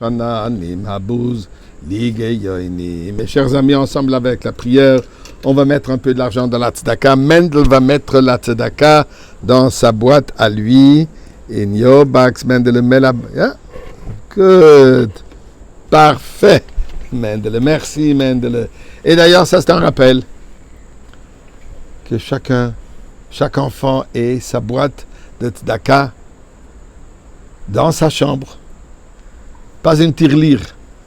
Mes chers amis, ensemble avec la prière, on va mettre un peu de l'argent dans la tzedaka. Mendel va mettre la tzedaka dans sa boîte à lui. In your box, Mendel met la... Yeah? Good. Parfait, Mendel. Merci, Mendel. Et d'ailleurs, ça c'est un rappel que chaque enfant ait sa boîte de tzedaka dans sa chambre. Pas une tirelire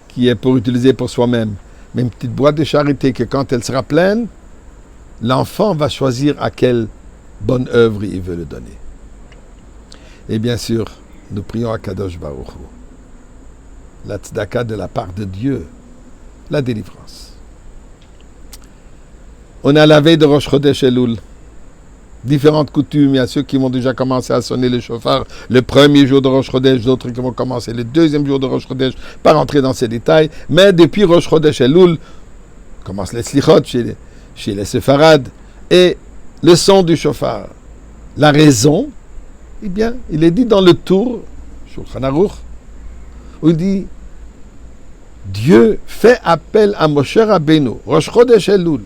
qui est pour utiliser pour soi-même, mais une petite boîte de charité que quand elle sera pleine, l'enfant va choisir à quelle bonne œuvre il veut le donner. Et bien sûr, nous prions à Kadosh Baruch Hu, la tzedaka de la part de Dieu, la délivrance. On est à la veille de Rosh Chodesh Elul. Différentes coutumes, il y a ceux qui vont déjà commencer à sonner le chauffard le premier jour de Rosh Chodesh, d'autres qui vont commencer le deuxième jour de Rosh Chodesh, pas rentrer dans ces détails, mais depuis Rosh Chodesh Elul, commence les slichot chez les séfarades, et le son du chauffard. La raison, eh bien, il est dit dans le tour, Shulchan Aruch, où il dit, Dieu fait appel à Moshe Rabbeinu, Rosh Chodesh Elul,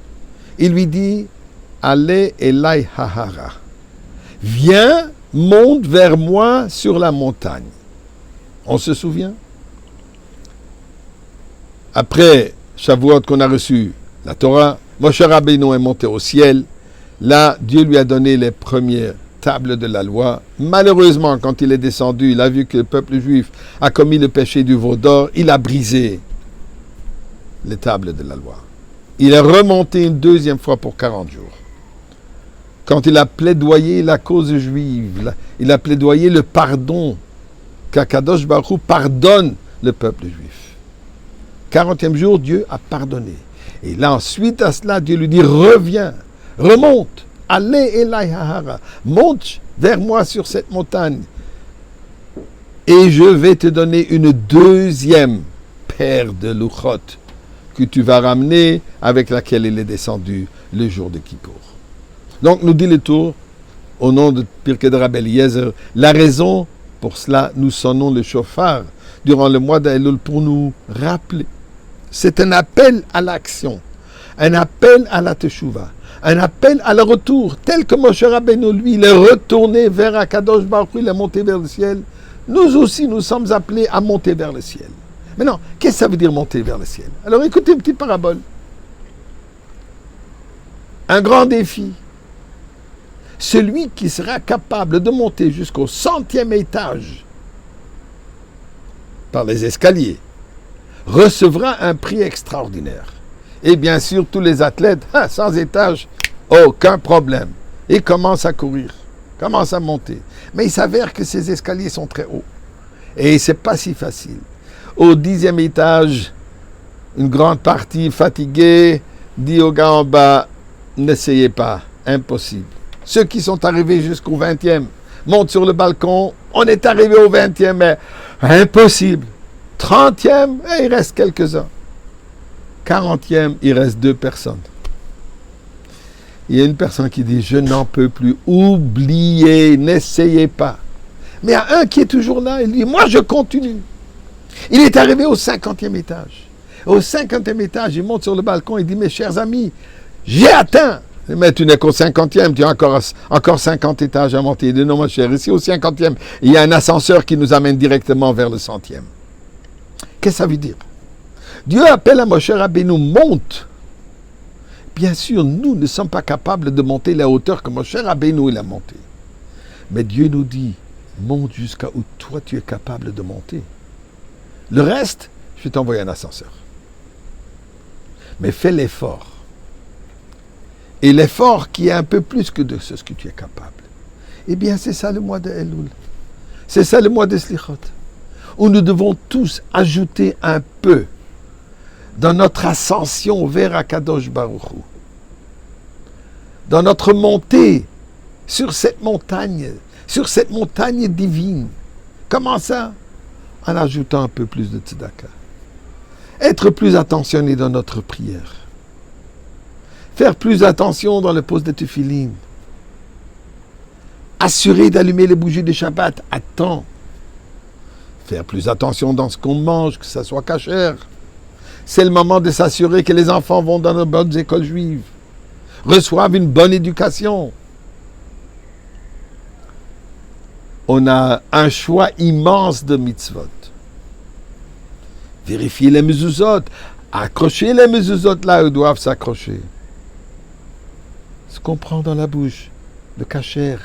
il lui dit, Allez Elai Hahara. Viens, monte vers moi sur la montagne. On se souvient? Après Shavuot qu'on a reçu la Torah, Moshe Rabbeinu est monté au ciel. Là, Dieu lui a donné les premières tables de la loi. Malheureusement, quand il est descendu, il a vu que le peuple juif a commis le péché du veau d'or. Il a brisé les tables de la loi. Il est remonté une deuxième fois pour 40 jours. Quand il a plaidoyé la cause juive, il a plaidoyé le pardon, qu'Akadosh Baruch Hu pardonne le peuple juif. 40e jour, Dieu a pardonné. Et là, ensuite à cela, Dieu lui dit, reviens, remonte, allez Elai Hahara, monte vers moi sur cette montagne, et je vais te donner une deuxième paire de louchot que tu vas ramener, avec laquelle il est descendu le jour de Kippour. Donc, nous dit le tour, au nom de Pirkei de Rabbi Eliezer, la raison pour cela, nous sonnons le chauffard durant le mois d'Elul pour nous rappeler. C'est un appel à l'action, un appel à la teshuva, un appel à le retour, tel que Moshe Rabbeinu, lui, il est retourné vers Akadosh Baruch Hu, il est monté vers le ciel. Nous aussi, nous sommes appelés à monter vers le ciel. Maintenant, qu'est-ce que ça veut dire monter vers le ciel? Alors, écoutez une petite parabole. Un grand défi. Celui qui sera capable de monter jusqu'au 100e étage par les escaliers recevra un prix extraordinaire. Et bien sûr, tous les athlètes, 100 étages, aucun problème. Ils commencent à courir, commencent à monter. Mais il s'avère que ces escaliers sont très hauts. Et ce n'est pas si facile. Au 10e étage, une grande partie fatiguée dit aux gars en bas, n'essayez pas, impossible. Ceux qui sont arrivés jusqu'au 20e montent sur le balcon. On est arrivé au 20e, mais impossible. 30e, il reste quelques-uns. 40e, il reste 2 personnes. Il y a une personne qui dit, je n'en peux plus. Oubliez, n'essayez pas. Mais il y a un qui est toujours là. Il dit, moi je continue. Il est arrivé au 50e étage. Au 50e étage, il monte sur le balcon. Il dit, mes chers amis, j'ai atteint. Mais tu n'es qu'au 50e, tu as encore 50 étages à monter. Il dit, non, mon cher, ici au 50e, il y a un ascenseur qui nous amène directement vers le 100e. Qu'est-ce que ça veut dire? Dieu appelle à Moshe Rabbeinu, monte. Bien sûr, nous ne sommes pas capables de monter la hauteur que Moshe Rabbeinu il a monté. Mais Dieu nous dit, monte jusqu'à où toi tu es capable de monter. Le reste, je vais t'envoyer un ascenseur. Mais fais l'effort. Et l'effort qui est un peu plus que de ce que tu es capable. Eh bien, c'est ça le mois de Elul. C'est ça le mois de Slichot. Où nous devons tous ajouter un peu dans notre ascension vers Akadosh Baruch Hu. Dans notre montée sur cette montagne divine. Comment ça? En ajoutant un peu plus de tzedaka. Être plus attentionné dans notre prière. Faire plus attention dans le pose de tefilin. Assurer d'allumer les bougies de Shabbat à temps. Faire plus attention dans ce qu'on mange, que ça soit cachère. C'est le moment de s'assurer que les enfants vont dans de bonnes écoles juives, reçoivent une bonne éducation. On a un choix immense de mitzvot. Vérifier les mezuzot, accrocher les mezuzot là où ils doivent s'accrocher. Ce qu'on prend dans la bouche, le kasher,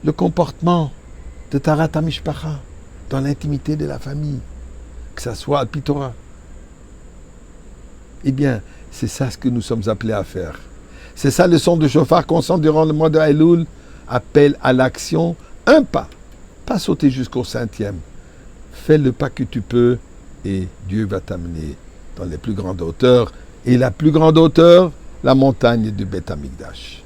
le comportement de Tarat HaMishpacha, dans l'intimité de la famille, que ça soit Al-Pi Torah. Eh bien, c'est ça ce que nous sommes appelés à faire. C'est ça le son de chauffard qu'on sent durant le mois de Elul, appelle à l'action, un pas sauter jusqu'au 5e. Fais le pas que tu peux et Dieu va t'amener dans les plus grandes hauteurs. Et la plus grande hauteur, la montagne du Beth Amikdash.